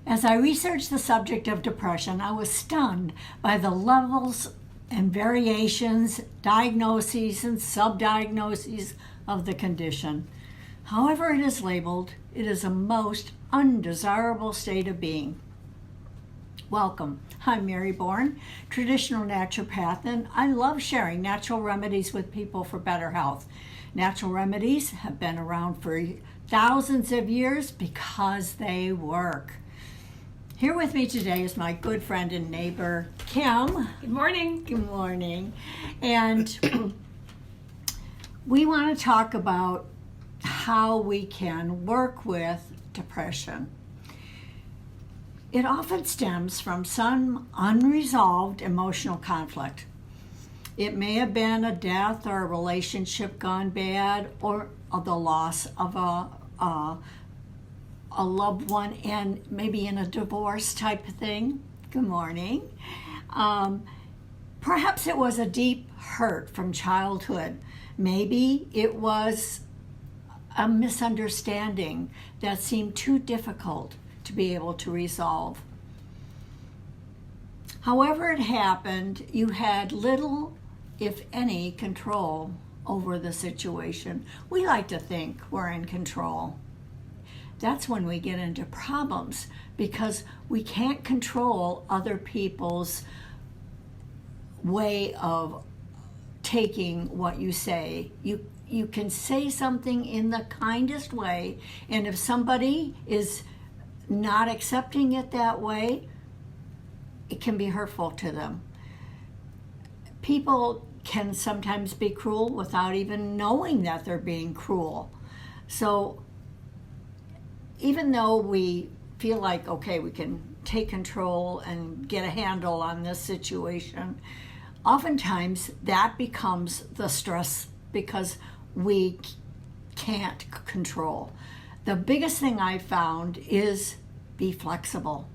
As I researched the subject of depression, I was stunned by the levels and variations, diagnoses, and subdiagnoses of the condition. However it is labeled, it is a most undesirable state of being. Welcome. I'm Mary Bourne, traditional naturopath, and I love sharing natural remedies with people for better health. Natural remedies have been around for thousands of years because they work. Here with me today is my good friend and neighbor, Kim. Good morning. Good morning. And we want to talk about how we can work with depression. It often stems from some unresolved emotional conflict. It may have been a death or a relationship gone bad, or the loss of a loved one, and maybe in a divorce type of thing. Good morning. Perhaps it was a deep hurt from childhood. Maybe it was a misunderstanding that seemed too difficult to be able to resolve. However it happened, you had little, if any, control over the situation. We like to think we're in control. That's when we get into problems because we can't control other people's way of taking what you say. You can say something in the kindest way, and if somebody is not accepting it that way, it can be hurtful to them. People can sometimes be cruel without even knowing that they're being cruel. So even though we feel like, okay, we can take control and get a handle on this situation, oftentimes that becomes the stress because we can't control. The biggest thing I found is be flexible.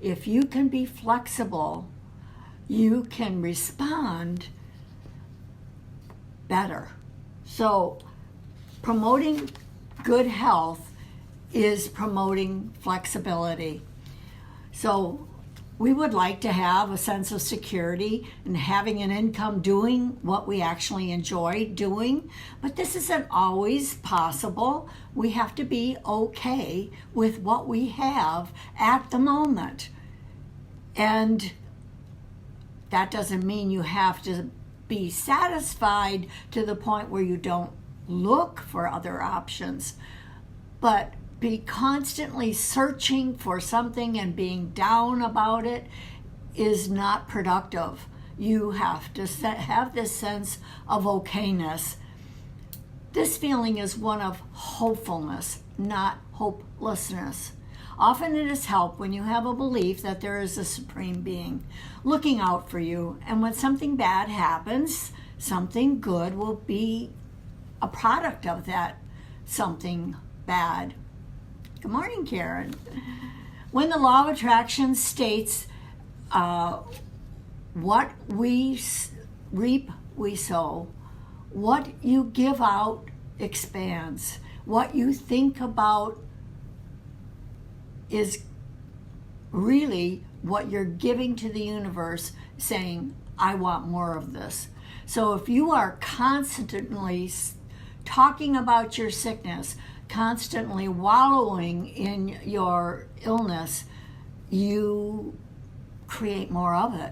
If you can be flexible, you can respond better. So promoting good health is promoting flexibility. So we would like to have a sense of security and having an income doing what we actually enjoy doing, but this isn't always possible. We have to be okay with what we have at the moment. And that doesn't mean you have to be satisfied to the point where you don't look for other options, but be constantly searching for something and being down about it is not productive. You have to have this sense of okayness. This feeling is one of hopefulness, not hopelessness. Often it is help when you have a belief that there is a supreme being looking out for you, and when something bad happens, something good will be a product of that something bad. Good morning, Karen. When the law of attraction states what we reap, we sow. What you give out expands. What you think about is really what you're giving to the universe, saying, I want more of this. So if you are constantly talking about your sickness, constantly wallowing in your illness, you create more of it.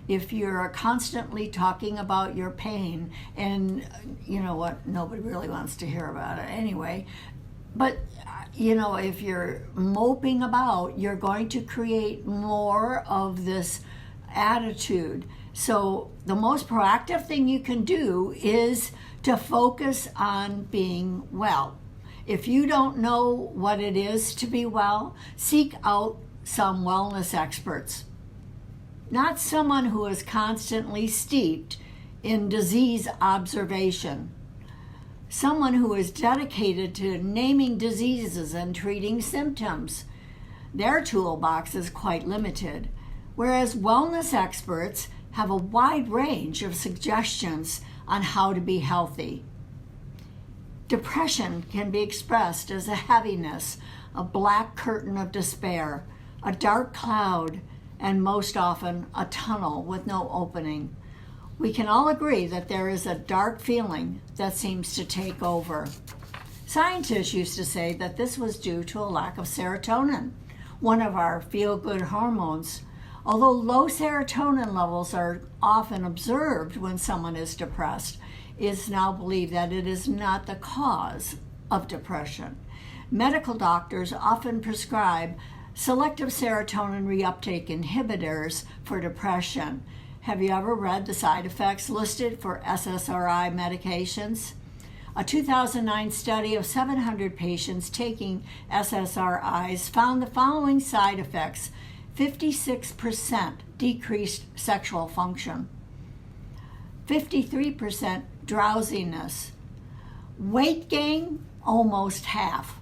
If you're constantly talking about your pain, and you know what, nobody really wants to hear about it anyway, but if you're moping about, you're going to create more of this attitude. So the most proactive thing you can do is to focus on being well. If you don't know what it is to be well, seek out some wellness experts. Not someone who is constantly steeped in disease observation. Someone who is dedicated to naming diseases and treating symptoms. Their toolbox is quite limited, whereas wellness experts have a wide range of suggestions on how to be healthy. Depression can be expressed as a heaviness a black curtain of despair, a dark cloud, and most often a tunnel with no opening. We can all agree that there is a dark feeling that seems to take over. Scientists used to say that this was due to a lack of serotonin, one of our feel-good hormones. Although low serotonin levels are often observed when someone is depressed, it is now believed that it is not the cause of depression. Medical doctors often prescribe selective serotonin reuptake inhibitors for depression. Have you ever read the side effects listed for SSRI medications? A 2009 study of 700 patients taking SSRIs found the following side effects: 56% decreased sexual function, 53% drowsiness, weight gain almost half,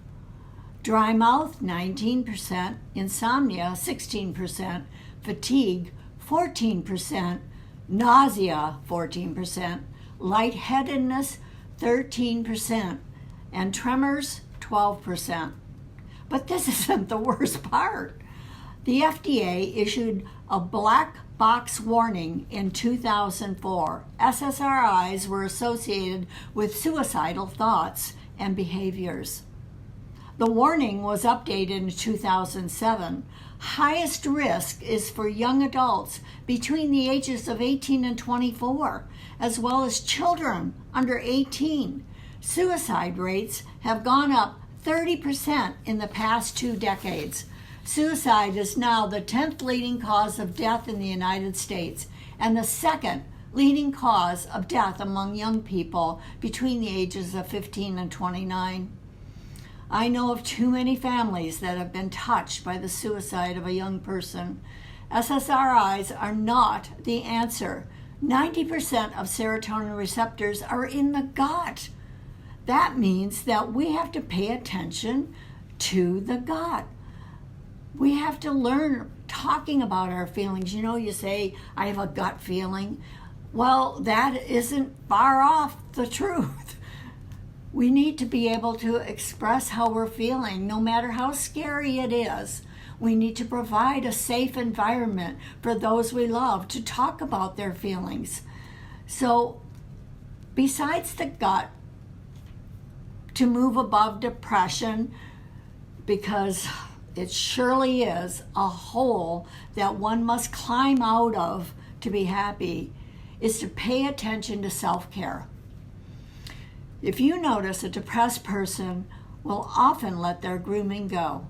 dry mouth 19%, insomnia 16%, fatigue 14%, nausea 14%, lightheadedness 13%, and tremors 12%. But this isn't the worst part. The FDA issued a black box warning in 2004. SSRIs were associated with suicidal thoughts and behaviors. The warning was updated in 2007. Highest risk is for young adults between the ages of 18 and 24, as well as children under 18. Suicide rates have gone up 30% in the past 2 decades. Suicide is now the 10th leading cause of death in the United States and the 2nd leading cause of death among young people between the ages of 15 and 29. I know of too many families that have been touched by the suicide of a young person. SSRIs are not the answer. 90% of serotonin receptors are in the gut. That means that we have to pay attention to the gut. We have to learn talking about our feelings. You know, you say, I have a gut feeling. Well, that isn't far off the truth. We need to be able to express how we're feeling, no matter how scary it is. We need to provide a safe environment for those we love to talk about their feelings. So, besides the gut, to move above depression, because it surely is a hole that one must climb out of to be happy, is to pay attention to self-care. If you notice, a depressed person will often let their grooming go.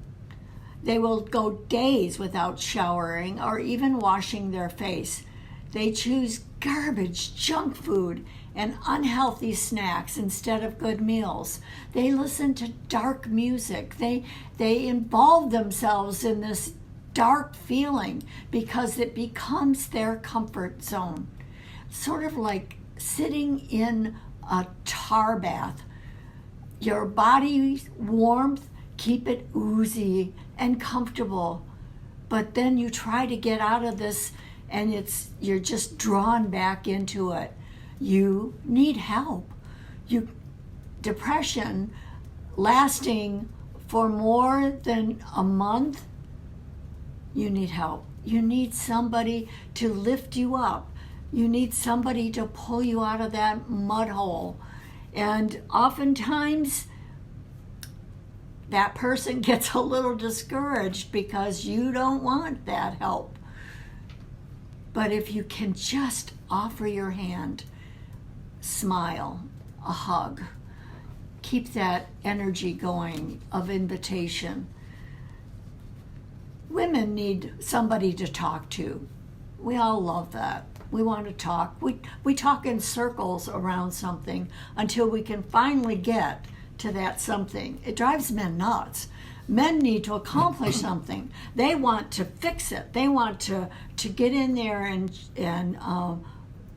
They will go days without showering or even washing their face. They choose garbage, junk food, and unhealthy snacks instead of good meals. They listen to dark music. They involve themselves in this dark feeling because it becomes their comfort zone. Sort of like sitting in a tar bath. Your body's warmth, keep it oozy and comfortable, but then you try to get out of this and you're just drawn back into it. You need help. Depression lasting for more than a month, you need help. You need somebody to lift you up. You need somebody to pull you out of that mud hole. And oftentimes, that person gets a little discouraged because you don't want that help. But if you can just offer your hand, smile, a hug, keep that energy going of invitation. Women need somebody to talk to. We all love that. We want to talk. We talk in circles around something until we can finally get to that something. It drives men nuts. Men need to accomplish something. They want to fix it. They want to get in there and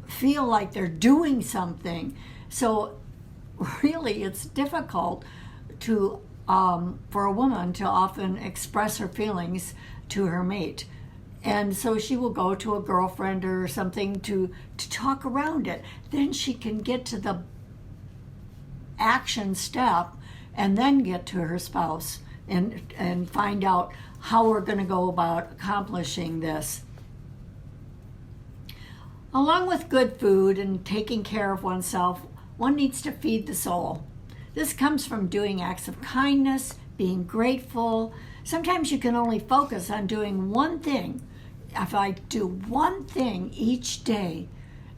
feel like they're doing something. So really, it's difficult to for a woman to often express her feelings to her mate. And so she will go to a girlfriend or something to talk around it. Then she can get to the action step and then get to her spouse and find out how we're going to go about accomplishing this. Along with good food and taking care of oneself, one needs to feed the soul. This comes from doing acts of kindness, being grateful. Sometimes you can only focus on doing one thing. If I do one thing each day,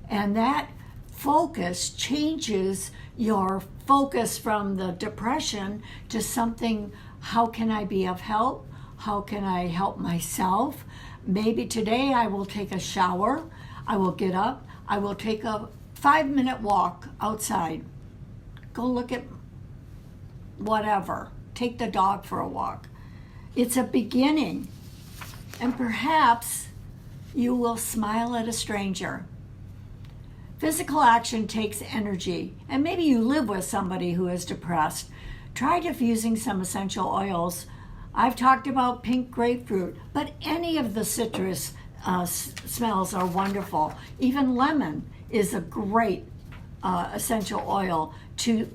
and that focus changes your focus from the depression to something, how can I be of help? How can I help myself? Maybe today I will take a shower. I will get up. I will take a 5-minute walk outside. Go look at whatever. Take the dog for a walk. It's a beginning. And perhaps you will smile at a stranger. Physical action takes energy, and maybe you live with somebody who is depressed. Try diffusing some essential oils. I've talked about pink grapefruit, but any of the citrus smells are wonderful. Even lemon is a great essential oil to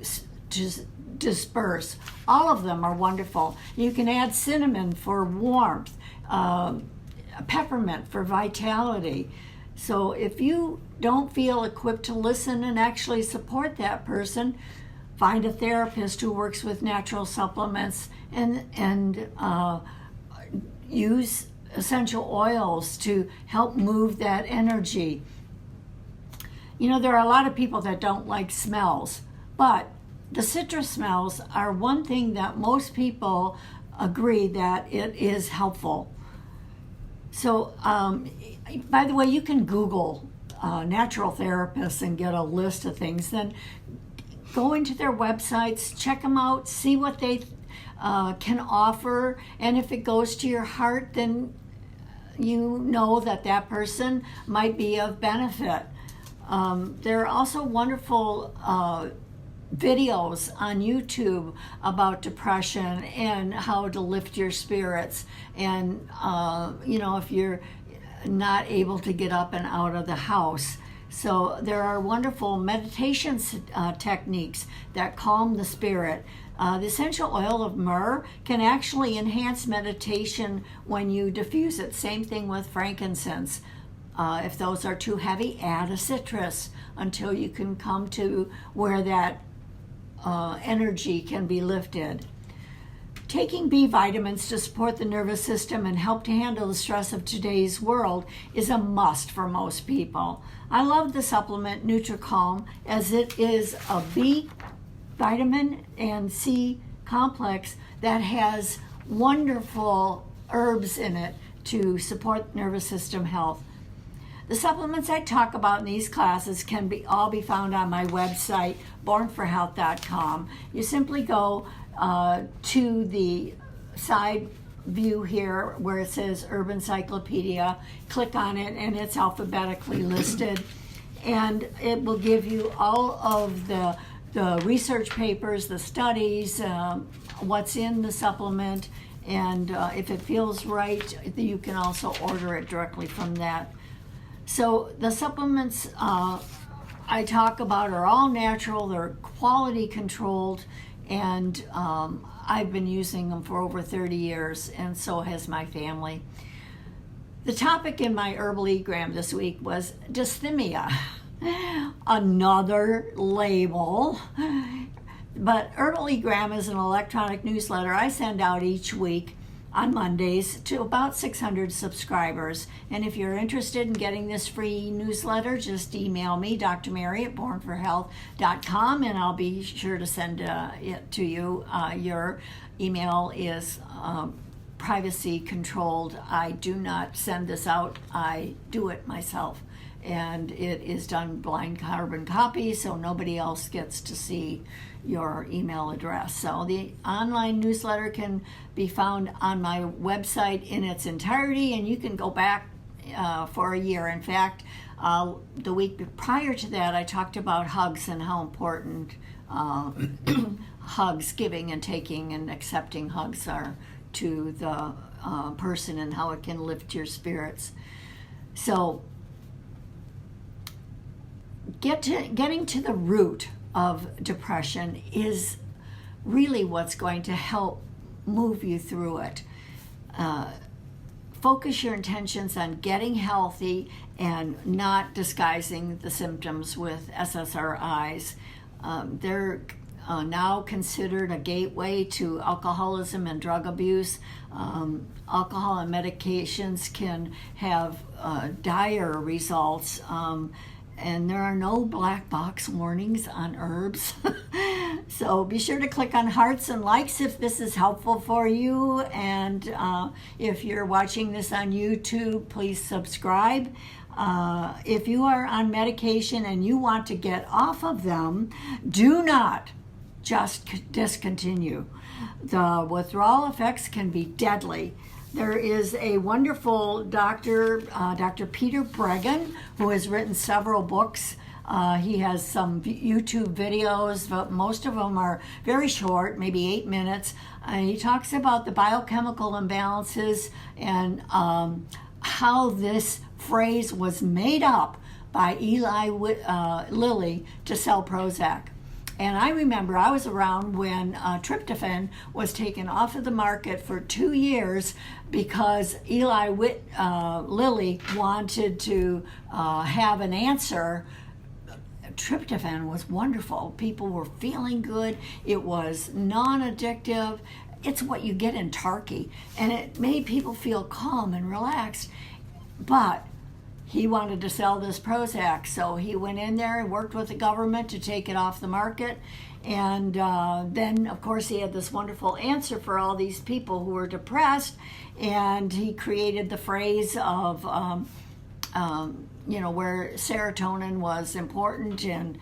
disperse. All of them are wonderful. You can add cinnamon for warmth, peppermint for vitality. So if you don't feel equipped to listen and actually support that person, find a therapist who works with natural supplements and use essential oils to help move that energy. You know, there are a lot of people that don't like smells, but the citrus smells are one thing that most people agree that it is helpful. So, by the way, you can Google natural therapists and get a list of things. Then go into their websites, check them out, see what they can offer, and if it goes to your heart, then you know that that person might be of benefit. There are also wonderful videos on YouTube about depression and how to lift your spirits. And, if you're not able to get up and out of the house. So there are wonderful meditation techniques that calm the spirit. The essential oil of myrrh can actually enhance meditation when you diffuse it. Same thing with frankincense. If those are too heavy, add a citrus until you can come to where that energy can be lifted. Taking B vitamins to support the nervous system and help to handle the stress of today's world is a must for most people. I love the supplement NutriCalm as it is a B vitamin and C complex that has wonderful herbs in it to support nervous system health. The supplements I talk about in these classes can all be found on my website, bornforhealth.com. You simply go to the side view here where it says Herb Encyclopedia, click on it, and it's alphabetically listed. And it will give you all of the research papers, the studies, what's in the supplement, and if it feels right, you can also order it directly from that. So the supplements I talk about are all natural, they're quality controlled, and I've been using them for over 30 years, and so has my family. The topic in my Herbal Egram this week was dysthymia, another label. But Herbal Egram is an electronic newsletter I send out each week on Mondays to about 600 subscribers. And if you're interested in getting this free newsletter, just email me, Dr. Mary at bornforhealth.com, and I'll be sure to send it to you. Your email is privacy controlled. I do not send this out. I do it myself. And it is done blind carbon copy, so nobody else gets to see your email address. So the online newsletter can be found on my website in its entirety, and you can go back for a year. In fact, the week prior to that, I talked about hugs and how important hugs, giving and taking and accepting hugs are to the person and how it can lift your spirits. So getting to the root of depression is really what's going to help move you through it. Focus your intentions on getting healthy and not disguising the symptoms with SSRIs. They're now considered a gateway to alcoholism and drug abuse. Alcohol and medications can have dire results, and there are no black box warnings on herbs. So be sure to click on hearts and likes if this is helpful for you. And if you're watching this on YouTube, please subscribe. If you are on medication and you want to get off of them, do not just discontinue. The withdrawal effects can be deadly. There is a wonderful doctor, Dr. Peter Breggin, who has written several books. He has some YouTube videos, but most of them are very short, maybe 8 minutes. He talks about the biochemical imbalances and how this phrase was made up by Eli Lilly to sell Prozac. And I remember I was around when tryptophan was taken off of the market for 2 years because Eli Lilly wanted to have an answer. Tryptophan was wonderful. People were feeling good. It was non-addictive. It's what you get in Tarky. And it made people feel calm and relaxed. But he wanted to sell this Prozac, so he went in there and worked with the government to take it off the market. And then, of course, he had this wonderful answer for all these people who were depressed. And he created the phrase of where serotonin was important. And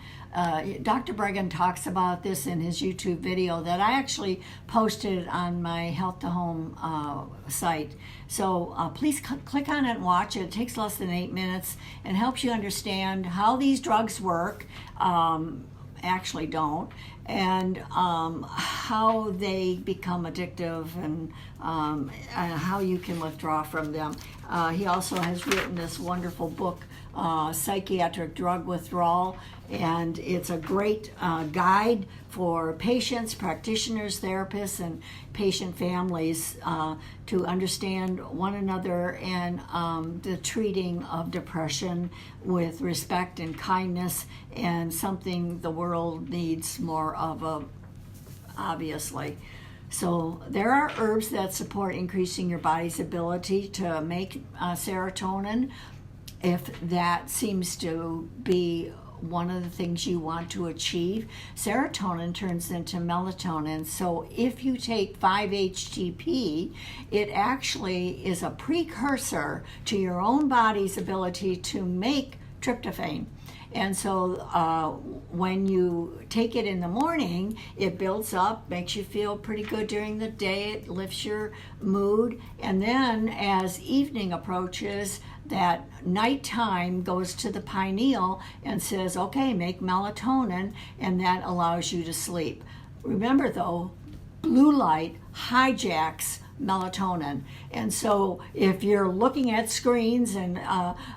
Dr. Breggin talks about this in his YouTube video that I actually posted on my Health to Home site. So please click on it and watch it. It takes less than 8 minutes and helps you understand how these drugs work, actually don't, and how they become addictive and how you can withdraw from them. He also has written this wonderful book, Psychiatric Drug Withdrawal, and it's a great guide for patients, practitioners, therapists, and patient families to understand one another and the treating of depression with respect and kindness, and something the world needs more of, obviously. So there are herbs that support increasing your body's ability to make serotonin, if that seems to be one of the things you want to achieve. Serotonin turns into melatonin. So if you take 5-HTP, it actually is a precursor to your own body's ability to make tryptophan. And so when you take it in the morning, it builds up, makes you feel pretty good during the day, it lifts your mood, and then as evening approaches, that nighttime goes to the pineal and says, okay, make melatonin, and that allows you to sleep. Remember though, blue light hijacks melatonin. And so if you're looking at screens and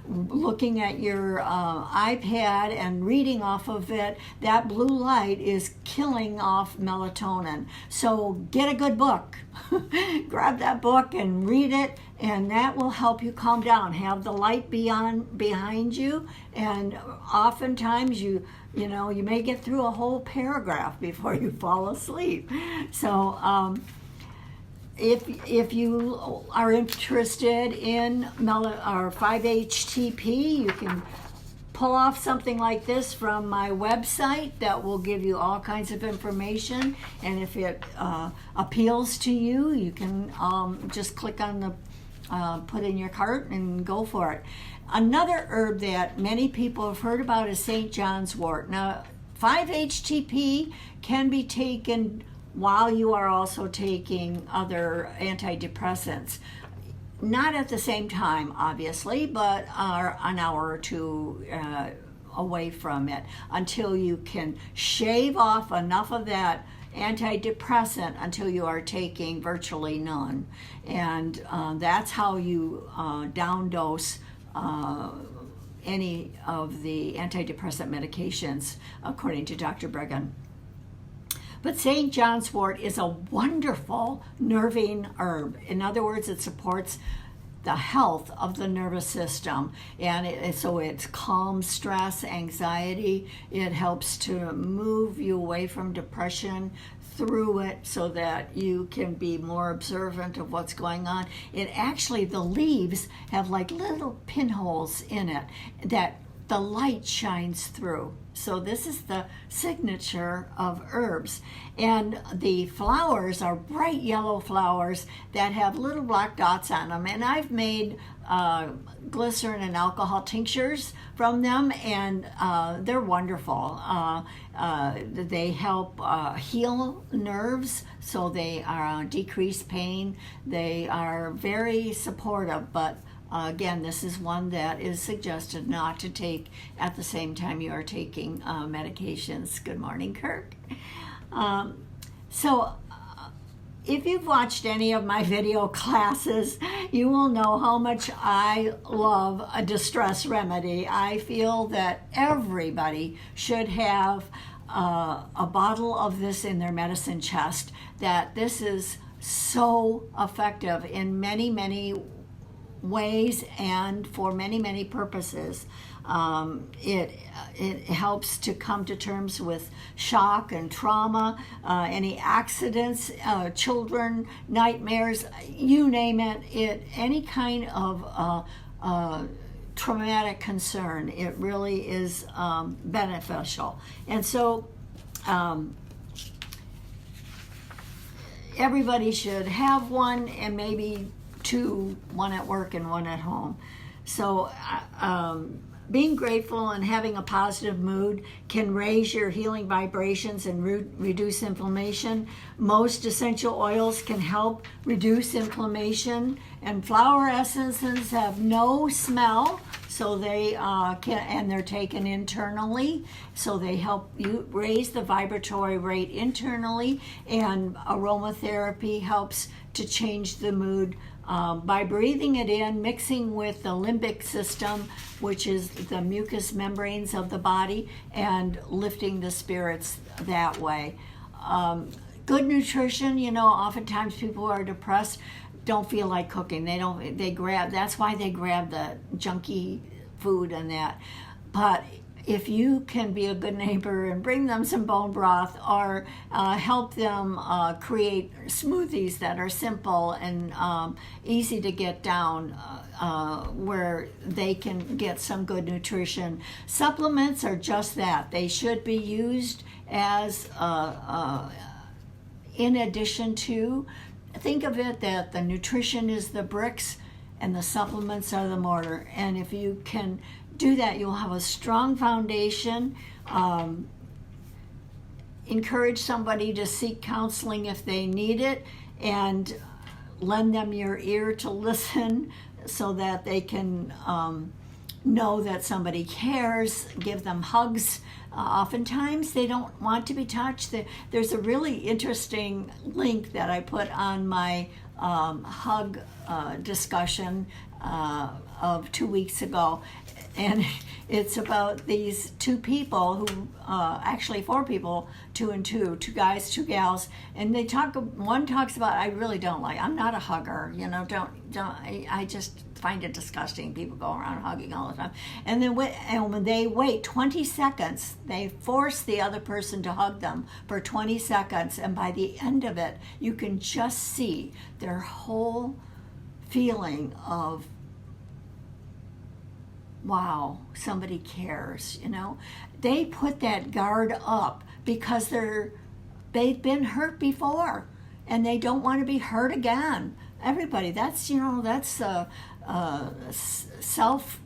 looking at your iPad and reading off of it, that blue light is killing off melatonin. So get a good book. Grab that book and read it, and that will help you calm down. Have the light behind you, and oftentimes you may get through a whole paragraph before you fall asleep. So if you are interested in 5-HTP, you can pull off something like this from my website that will give you all kinds of information. And if it appeals to you, you can just click on the put in your cart and go for it. Another herb that many people have heard about is St. John's wort. Now, 5-HTP can be taken while you are also taking other antidepressants. Not at the same time, obviously, but are an hour or two away from it until you can shave off enough of that antidepressant until you are taking virtually none. And that's how you down dose any of the antidepressant medications, according to Dr. Breggin. But St. John's wort is a wonderful nervine herb. In other words, it supports the health of the nervous system, and so it calms stress, anxiety. It helps to move you away from depression through it so that you can be more observant of what's going on. It actually, the leaves have like little pinholes in it that the light shines through. So this is the signature of herbs. And the flowers are bright yellow flowers that have little black dots on them. And I've made glycerin and alcohol tinctures from them, and they're wonderful. They help heal nerves, so they decrease pain. They are very supportive, but again, this is one that is suggested not to take at the same time you are taking medications. Good morning, Kirk. If you've watched any of my video classes, you will know how much I love a distress remedy. I feel that everybody should have a bottle of this in their medicine chest, that this is so effective in many, many ways and for many, many purposes. It helps to come to terms with shock and trauma, any accidents, children, nightmares, you name it, any kind of traumatic concern. It really is beneficial. And so everybody should have one, and maybe two, one at work and one at home. So being grateful and having a positive mood can raise your healing vibrations and reduce inflammation. Most essential oils can help reduce inflammation, and flower essences have no smell, so they and they're taken internally, so they help you raise the vibratory rate internally, and aromatherapy helps to change the mood by breathing it in, mixing with the limbic system, which is the mucous membranes of the body, and lifting the spirits that way. Good nutrition, oftentimes people who are depressed don't feel like cooking. That's why they grab the junky food and that. But if you can be a good neighbor and bring them some bone broth, or help them create smoothies that are simple and easy to get down, where they can get some good nutrition. Supplements are just that. They should be used as in addition to. Think of it that the nutrition is the bricks and the supplements are the mortar. And if you can do that, you'll have a strong foundation. Encourage somebody to seek counseling if they need it, and lend them your ear to listen so that they can know that somebody cares. Give them hugs. Oftentimes they don't want to be touched. There's a really interesting link that I put on my hug discussion of 2 weeks ago. And it's about these two people who, actually 4 people, 2 and 2 guys, 2 gals, and one talks about, I'm not a hugger, I just find it disgusting. People go around hugging all the time. And then when they wait 20 seconds, they force the other person to hug them for 20 seconds, and by the end of it, you can just see their whole feeling of, wow, somebody cares, They put that guard up because they've been hurt before and they don't want to be hurt again. Everybody, that's self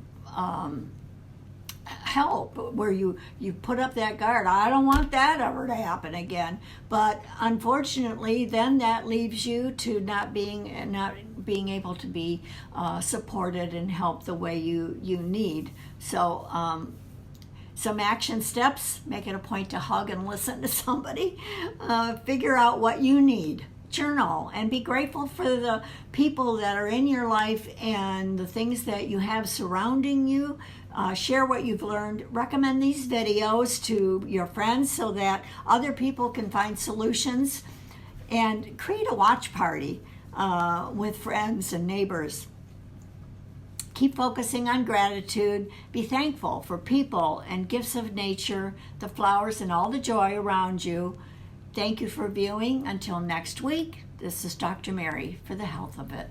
help, where you put up that guard. I don't want that ever to happen again. But unfortunately, then that leaves you to not being able to be supported and helped the way you need. So some action steps: make it a point to hug and listen to somebody. Figure out what you need. Journal and be grateful for the people that are in your life and the things that you have surrounding you. Share what you've learned. Recommend these videos to your friends so that other people can find solutions, and create a watch party with friends and neighbors. Keep focusing on gratitude. Be thankful for people and gifts of nature, the flowers, and all the joy around you. Thank you for viewing. Until next week, this is Dr. Mary for the Health of It.